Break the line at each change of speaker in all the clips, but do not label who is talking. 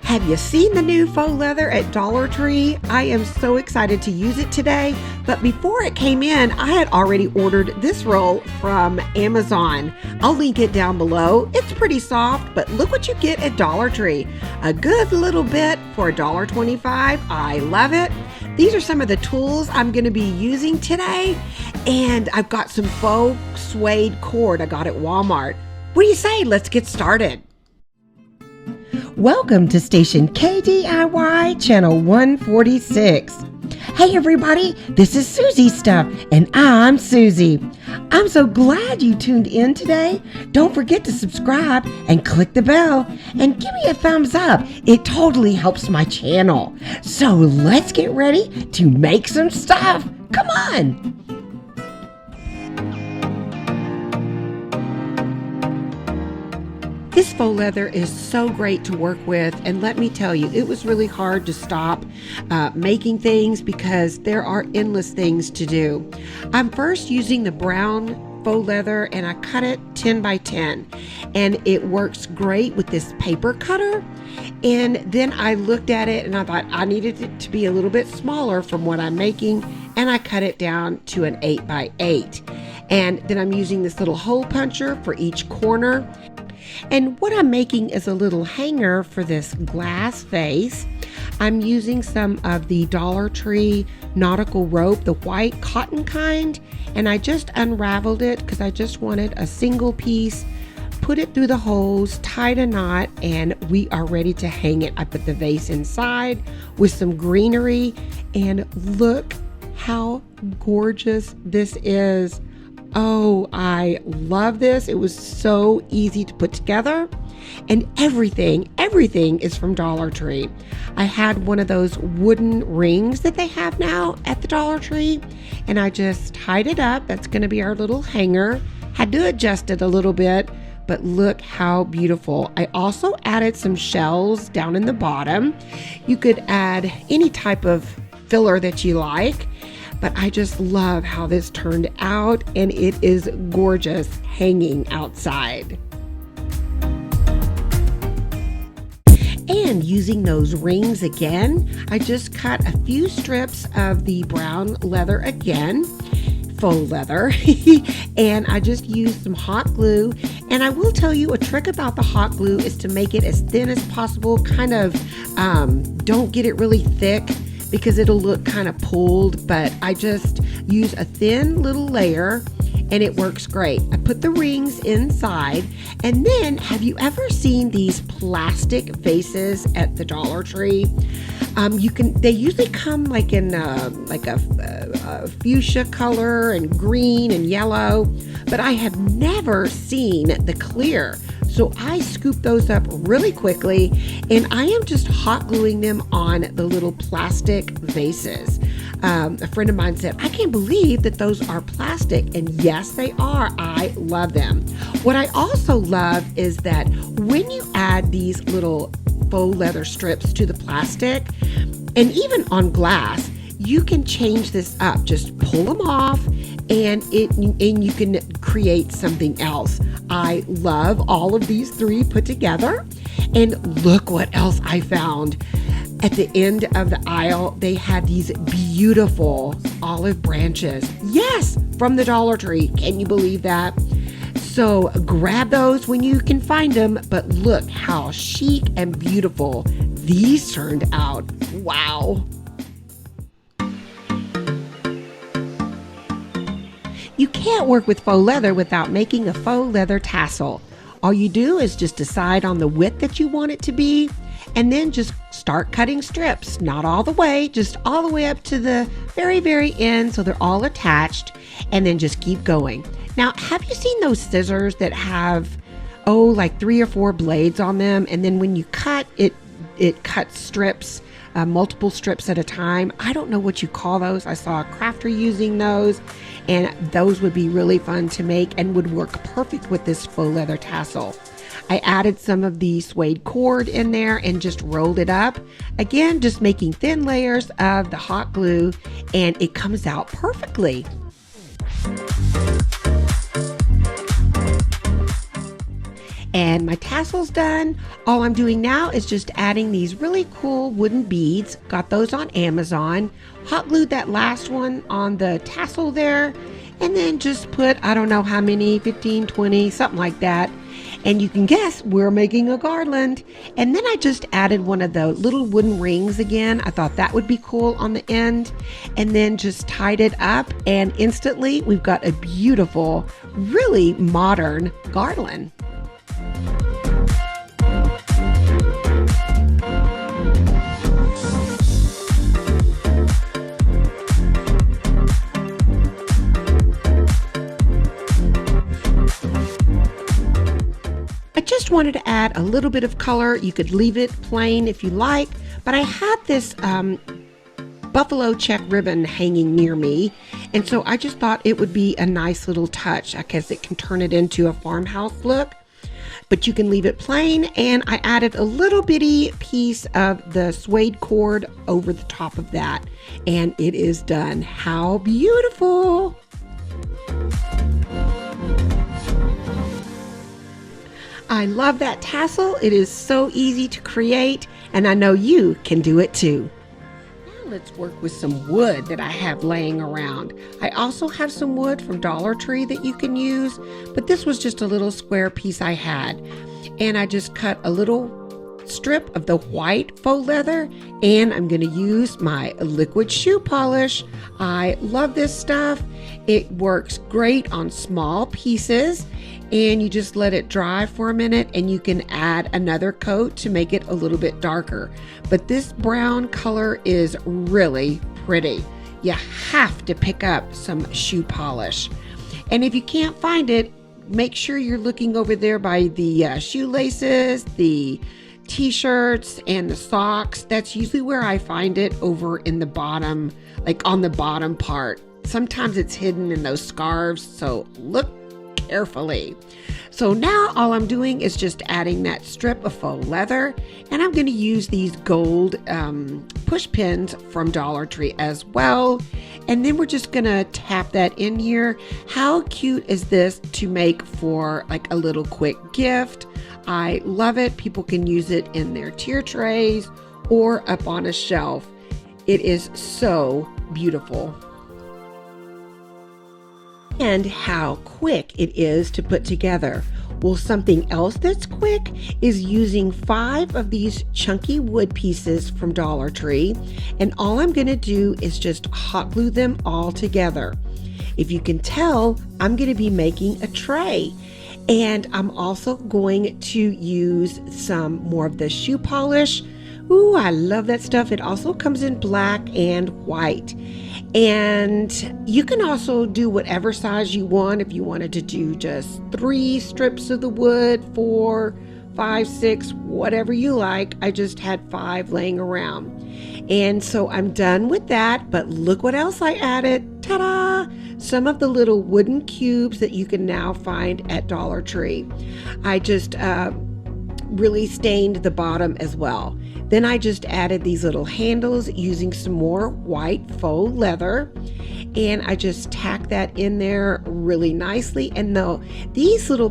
Have you seen the new faux leather at Dollar Tree? I am so excited to use it today, but before it came in, I had already ordered this roll from Amazon. I'll link it down below. It's pretty soft, but look what you get at Dollar Tree. A good little bit for $1.25. I love it. These are some of the tools I'm going to be using today, and I've got some faux suede cord I got at Walmart. What do you say? Let's get started. Welcome to station KDIY Channel 146. Hey everybody, this is Soozie Stuff, and I'm Soozie. I'm so glad you tuned in today. Don't forget to subscribe and click the bell and give me a thumbs up. It totally helps my channel. So let's get ready to make some stuff. Come on. This faux leather is so great to work with, and let me tell you, it was really hard to stop making things because there are endless things to do. I'm first using the brown faux leather, and I cut it 10 by 10, and it works great with this paper cutter. And then I looked at it and I thought I needed it to be a little bit smaller from what I'm making, and I cut it down to an 8 by 8. And then I'm using this little hole puncher for each corner. And what I'm making is a little hanger for this glass vase. I'm using some of the Dollar Tree nautical rope, the white cotton kind, and I just unraveled it because I just wanted a single piece, put it through the holes, tied a knot, and we are ready to hang it. I put the vase inside with some greenery, and look how gorgeous this is. Oh, I love this. It was so easy to put together, and everything is from Dollar Tree. I had one of those wooden rings that they have now at the Dollar Tree, and I just tied it up. That's going to be our little hanger. Had to adjust it a little bit, but look how beautiful. I also added some shells down in the bottom. You could add any type of filler that you like. But I just love how this turned out, and it is gorgeous hanging outside. And using those rings again, I just cut a few strips of the brown leather again, faux leather, and I just used some hot glue. And I will tell you, a trick about the hot glue is to make it as thin as possible. Kind of don't get it really thick, because it'll look kind of pulled, but I just use a thin little layer and it works great. I put the rings inside, and then have you ever seen these plastic vases at the Dollar Tree? They usually come like in a fuchsia color and green and yellow, but I have never seen the clear. So I scoop those up really quickly, and I am just hot gluing them on the little plastic vases. A friend of mine said, I can't believe that those are plastic, and yes, they are. I love them. What I also love is that when you add these little faux leather strips to the plastic, and even on glass, you can change this up. Just pull them off, and you can create something else. I love all of these three put together. And look what else I found. At the end of the aisle, they had these beautiful olive branches. Yes, from the Dollar Tree. Can you believe that? So grab those when you can find them, but look how chic and beautiful these turned out. Wow. You can't work with faux leather without making a faux leather tassel. All you do is just decide on the width that you want it to be, and then just start cutting strips. Not all the way, just all the way up to the very, very end so they're all attached, and then just keep going. Now, have you seen those scissors that have, like 3 or 4 blades on them, and then when you cut, it cuts strips, multiple strips at a time? I don't know what you call those. I saw a crafter using those, and those would be really fun to make and would work perfect with this faux leather tassel. I added some of the suede cord in there and just rolled it up. Again, just making thin layers of the hot glue, and it comes out perfectly. And my tassel's done. All I'm doing now is just adding these really cool wooden beads. Got those on Amazon. Hot glued that last one on the tassel there. And then just put, I don't know how many, 15, 20, something like that. And you can guess we're making a garland. And then I just added one of the little wooden rings again. I thought that would be cool on the end. And then just tied it up. And instantly we've got a beautiful, really modern garland. Just wanted to add a little bit of color. You could leave it plain if you like, but I had this buffalo check ribbon hanging near me, and so I just thought it would be a nice little touch because it can turn it into a farmhouse look. But you can leave it plain, and I added a little bitty piece of the suede cord over the top of that, and it is done. How beautiful! I love that tassel. It is so easy to create, and I know you can do it too. Now let's work with some wood that I have laying around. I also have some wood from Dollar Tree that you can use, but this was just a little square piece I had. And I just cut a little strip of the white faux leather, and I'm going to use my liquid shoe polish. I love this stuff. It works great on small pieces. And you just let it dry for a minute, and you can add another coat to make it a little bit darker. But this brown color is really pretty. You have to pick up some shoe polish. And if you can't find it, make sure you're looking over there by the shoelaces, the t-shirts, and the socks. That's usually where I find it, over in the bottom, like on the bottom part. Sometimes it's hidden in those scarves, so look carefully. So now all I'm doing is just adding that strip of faux leather, and I'm going to use these gold push pins from Dollar Tree as well. And then we're just going to tap that in here. How cute is this to make for like a little quick gift? I love it. People can use it in their tier trays or up on a shelf. It is so beautiful. And how quick it is to put together. Well, something else that's quick is using 5 of these chunky wood pieces from Dollar Tree, and all I'm going to do is just hot glue them all together. If you can tell, I'm going to be making a tray, and I'm also going to use some more of the shoe polish. Ooh, I love that stuff. It also comes in black and white. And you can also do whatever size you want. If you wanted to do just 3 strips of the wood, 4, 5, 6, whatever you like. I just had 5 laying around. And so I'm done with that. But look what else I added. Ta-da! Some of the little wooden cubes that you can now find at Dollar Tree. I just really stained the bottom as well. Then I just added these little handles using some more white faux leather, and I just tacked that in there really nicely. And these little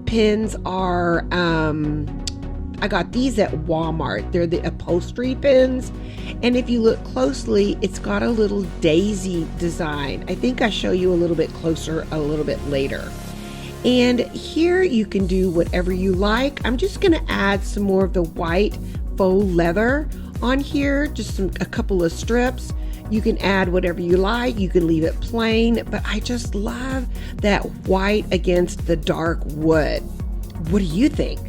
pins are, I got these at Walmart. They're the upholstery pins, and if you look closely, it's got a little daisy design. I think I show you a little bit closer a little bit later. And here you can do whatever you like. I'm just going to add some more of the white faux leather on here, just a couple of strips. You can add whatever you like. You can leave it plain, but I just love that white against the dark wood. What do you think?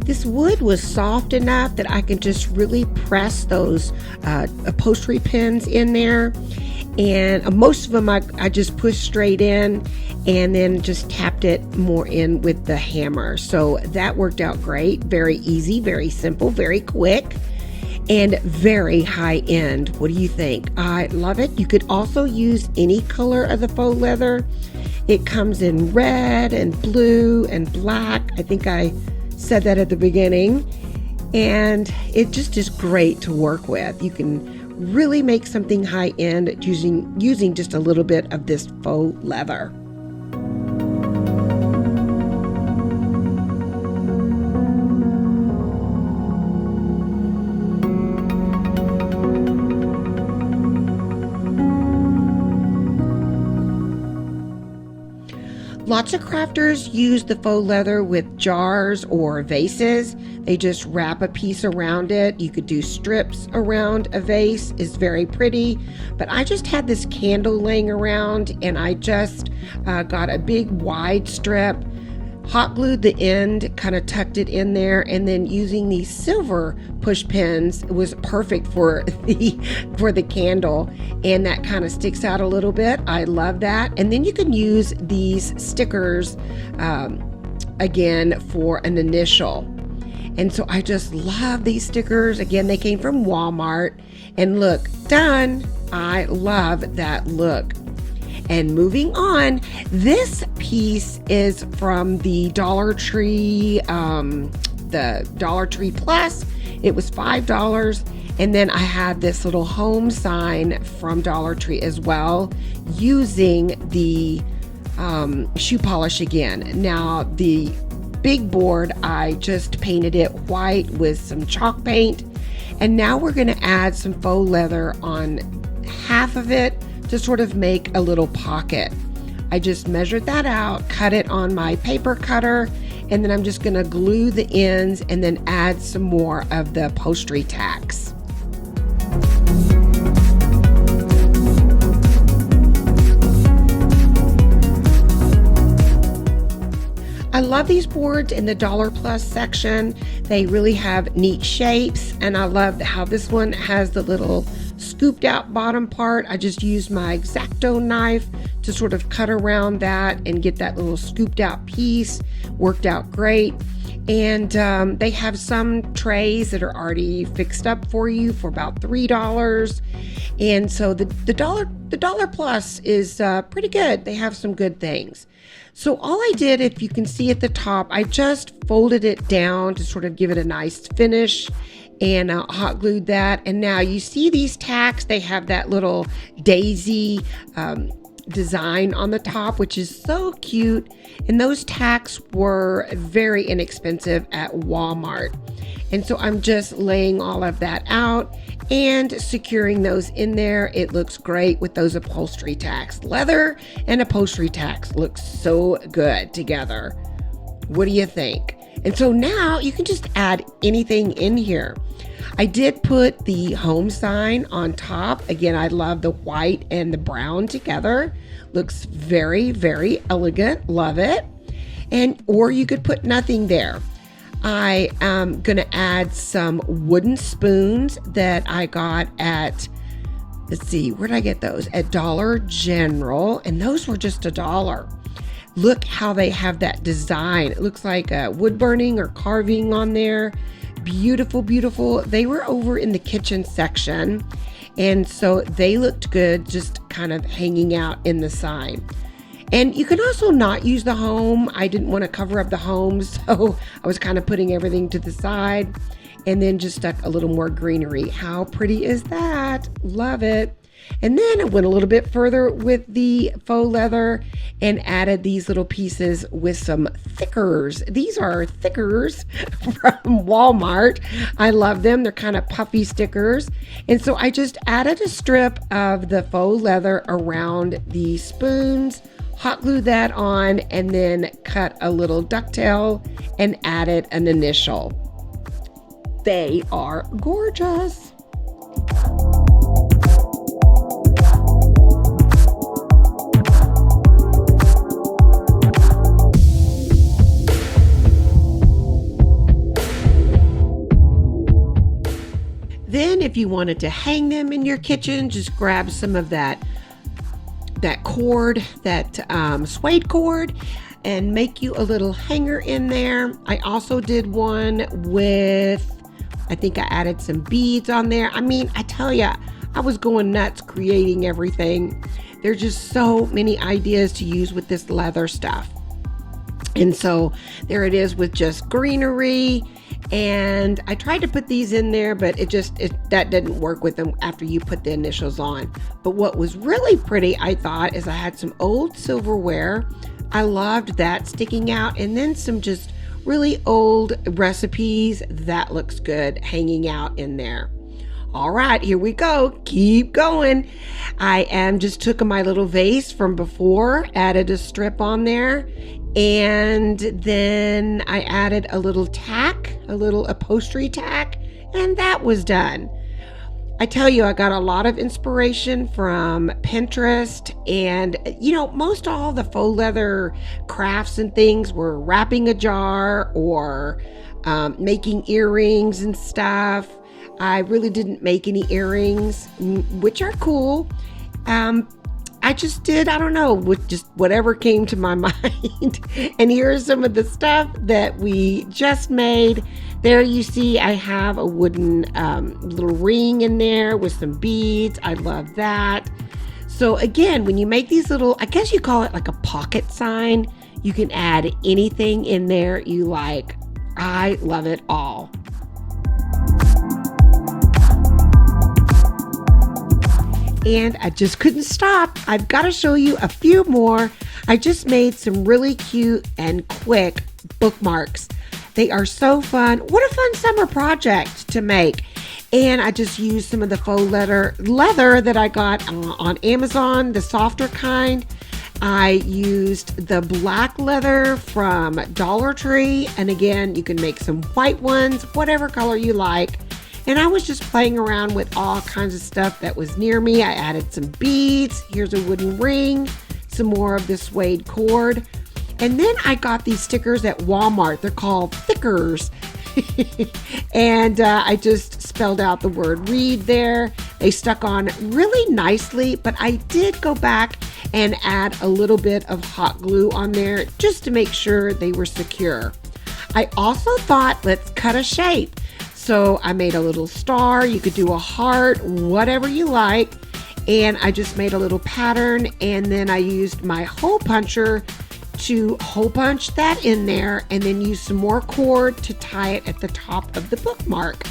This wood was soft enough that I can just really press those upholstery pins in there. And most of them I just pushed straight in and then just tapped it more in with the hammer. So that worked out great. Very easy, very simple, very quick, and very high end. What do you think? I love it. You could also use any color of the faux leather. It comes in red and blue and black. I think I said that at the beginning. and it just is great to work with. You can really make something high-end using just a little bit of this faux leather. Lots of crafters use the faux leather with jars or vases. They just wrap a piece around it. You could do strips around a vase. It's very pretty. But I just had this candle laying around, and I just got a big wide strip, hot glued the end, kind of tucked it in there, and then using these silver push pins, it was perfect for the candle, and that kind of sticks out a little bit. I love that. And then you can use these stickers again for an initial. And so I just love these stickers. Again, they came from Walmart, and look, done. I love that look. And moving on, this piece is from the Dollar Tree, the Dollar Tree Plus. It was $5. And then I had this little home sign from Dollar Tree as well, using the shoe polish again. Now, the big board, I just painted it white with some chalk paint. And now we're going to add some faux leather on half of it to sort of make a little pocket. I just measured that out, cut it on my paper cutter, and then I'm just gonna glue the ends and then add some more of the upholstery tacks. I love these boards in the Dollar Plus section. They really have neat shapes, and I love how this one has the little scooped out bottom part. I just used my X-Acto knife to sort of cut around that and get that little scooped out piece. Worked out great. And they have some trays that are already fixed up for you for about $3. And so the Dollar Plus is pretty good. They have some good things. So all I did, if you can see at the top, I just folded it down to sort of give it a nice finish, and hot glued that. And now you see these tacks, they have that little daisy design on the top, which is so cute. And those tacks were very inexpensive at Walmart. And so I'm just laying all of that out and securing those in there. It looks great with those upholstery tacks. Leather and upholstery tacks look so good together. What do you think? And so now you can just add anything in here. I did put the home sign on top. Again, I love the white and the brown together. Looks very, very elegant. Love it. Or you could put nothing there. I am going to add some wooden spoons that I got at, let's see, where did I get those? At Dollar General, and those were just $1. Look how they have that design. It looks like wood burning or carving on there. Beautiful, beautiful. They were over in the kitchen section, and so they looked good just kind of hanging out in the sign. And you can also not use the home. I didn't want to cover up the home, so I was kind of putting everything to the side and then just stuck a little more greenery. How pretty is that? Love it. And then I went a little bit further with the faux leather and added these little pieces with some thickers. These are thickers from Walmart. I love them. They're kind of puffy stickers. And so I just added a strip of the faux leather around the spoons, hot glue that on, and then cut a little ducktail and added an initial. They are gorgeous. Then if you wanted to hang them in your kitchen, just grab some of that cord, that suede cord, and make you a little hanger in there. I also did one with, I think I added some beads on there. I mean, I tell ya, I was going nuts creating everything. There's just so many ideas to use with this leather stuff. And so there it is with just greenery And I tried to put these in there, but that didn't work with them after you put the initials on. But what was really pretty, I thought, is I had some old silverware. I loved that sticking out, and then some just really old recipes. That looks good hanging out in there. All right, here we go. Keep going. I just took my little vase from before, added a strip on there, and then I added a little tack, a little upholstery tack, and that was done. I tell you, I got a lot of inspiration from Pinterest, and most all the faux leather crafts and things were wrapping a jar or making earrings and stuff. I really didn't make any earrings, which are cool. I just did, I don't know, with just whatever came to my mind. And here's some of the stuff that we just made. There you see I have a wooden little ring in there with some beads. I love that. So again, when you make these little, I guess you call it like a pocket sign, you can add anything in there you like. I love it all. And I just couldn't stop. I've got to show you a few more. I just made some really cute and quick bookmarks. They are so fun. What a fun summer project to make. And I just used some of the faux leather that I got on Amazon, the softer kind. I used the black leather from Dollar Tree. And again, you can make some white ones, whatever color you like. And I was just playing around with all kinds of stuff that was near me. I added some beads. Here's a wooden ring, some more of this suede cord. And then I got these stickers at Walmart. They're called Thickers. And I just spelled out the word read there. They stuck on really nicely, but I did go back and add a little bit of hot glue on there just to make sure they were secure. I also thought, let's cut a shape. So I made a little star. You could do a heart, whatever you like. And I just made a little pattern, and then I used my hole puncher to hole punch that in there, and then use some more cord to tie it at the top of the bookmark.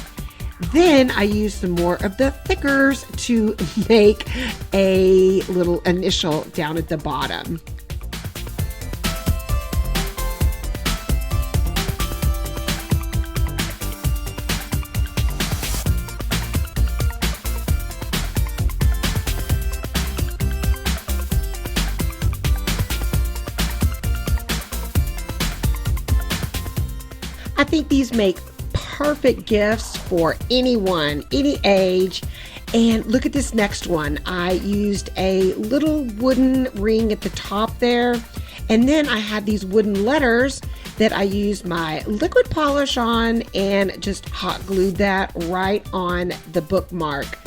Then I used some more of the thickers to make a little initial down at the bottom. I think these make perfect gifts for anyone, any age. And look at this next one. I used a little wooden ring at the top there. And then I had these wooden letters that I used my liquid polish on and just hot glued that right on the bookmark.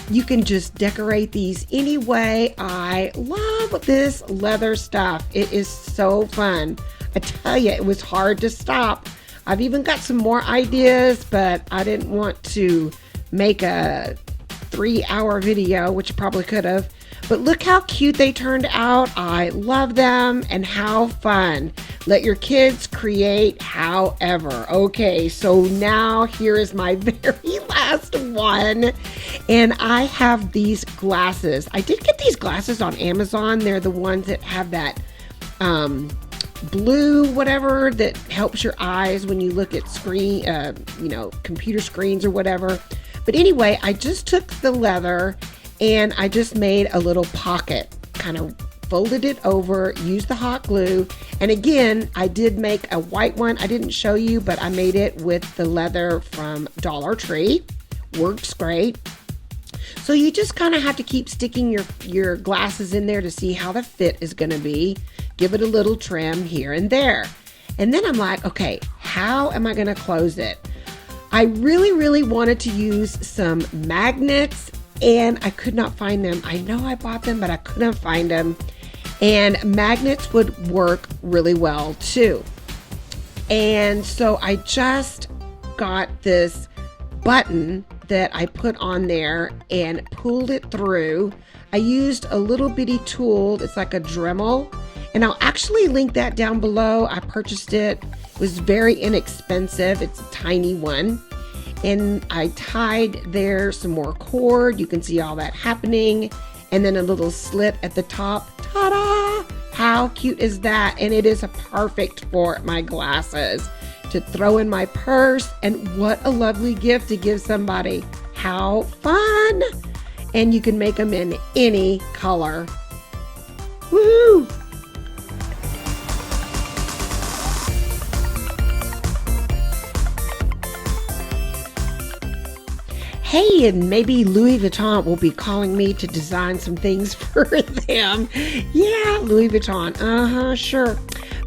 You can just decorate these any way. I love this leather stuff. It is so fun. I tell you, it was hard to stop. I've even got some more ideas, but I didn't want to make a 3-hour video, which I probably could have. But look how cute they turned out. I love them, and how fun. Let your kids create however. Okay, so now here is my very last one. And I have these glasses. I did get these glasses on Amazon. They're the ones that have that blue whatever that helps your eyes when you look at computer screens or whatever. But anyway, I just took the leather and I just made a little pocket, kind of folded it over, used the hot glue. And again, I did make a white one. I didn't show you, but I made it with the leather from Dollar Tree. Works great. So you just kind of have to keep sticking your glasses in there to see how the fit is going to be. Give it a little trim here and there. And then I'm like, okay, how am I going to close it? I really, really wanted to use some magnets, and I could not find them. I know I bought them, but I couldn't find them. And magnets would work really well too. And so I just got this button that I put on there and pulled it through. I used a little bitty tool. It's like a Dremel, And I'll actually link that down below. I purchased it. It was very inexpensive. It's a tiny one. And I tied there some more cord. You can see all that happening. And then a little slit at the top. Ta-da! How cute is that? And it is perfect for my glasses to throw in my purse. And what a lovely gift to give somebody. How fun! And you can make them in any color. Woohoo! Hey, and maybe Louis Vuitton will be calling me to design some things for them. Yeah, Louis Vuitton. Sure.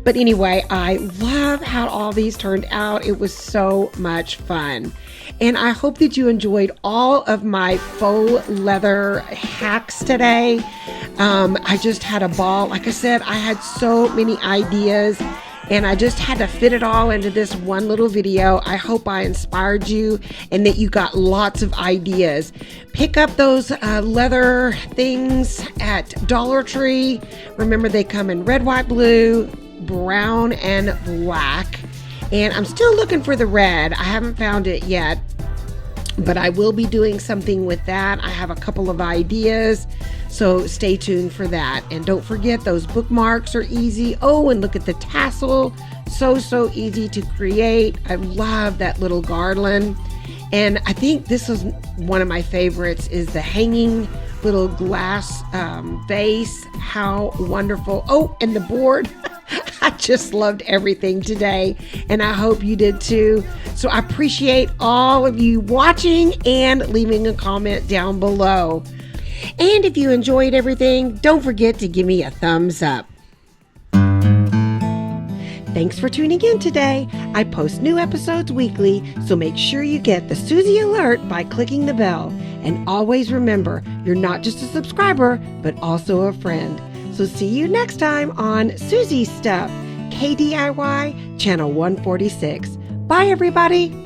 But anyway, I love how all these turned out. It was so much fun. And I hope that you enjoyed all of my faux leather hacks today. I just had a ball. Like I said, I had so many ideas. And I just had to fit it all into this one little video. I hope I inspired you and that you got lots of ideas. Pick up those leather things at Dollar Tree. Remember, they come in red, white, blue, brown, and black. And I'm still looking for the red. I haven't found it yet, but I will be doing something with that. I have a couple of ideas. So stay tuned for that. And don't forget, those bookmarks are easy. Oh, and look at the tassel. So easy to create. I love that little garland. And I think this is one of my favorites, is the hanging little glass vase. How wonderful. Oh, and the board. I just loved everything today, and I hope you did too. So I appreciate all of you watching and leaving a comment down below. And if you enjoyed everything, don't forget to give me a thumbs up. Thanks for tuning in today. I post new episodes weekly, so make sure you get the Soozie alert by clicking the bell. And always remember, you're not just a subscriber, but also a friend. So see you next time on Soozie Stuff, KDIY Channel 146. Bye, everybody.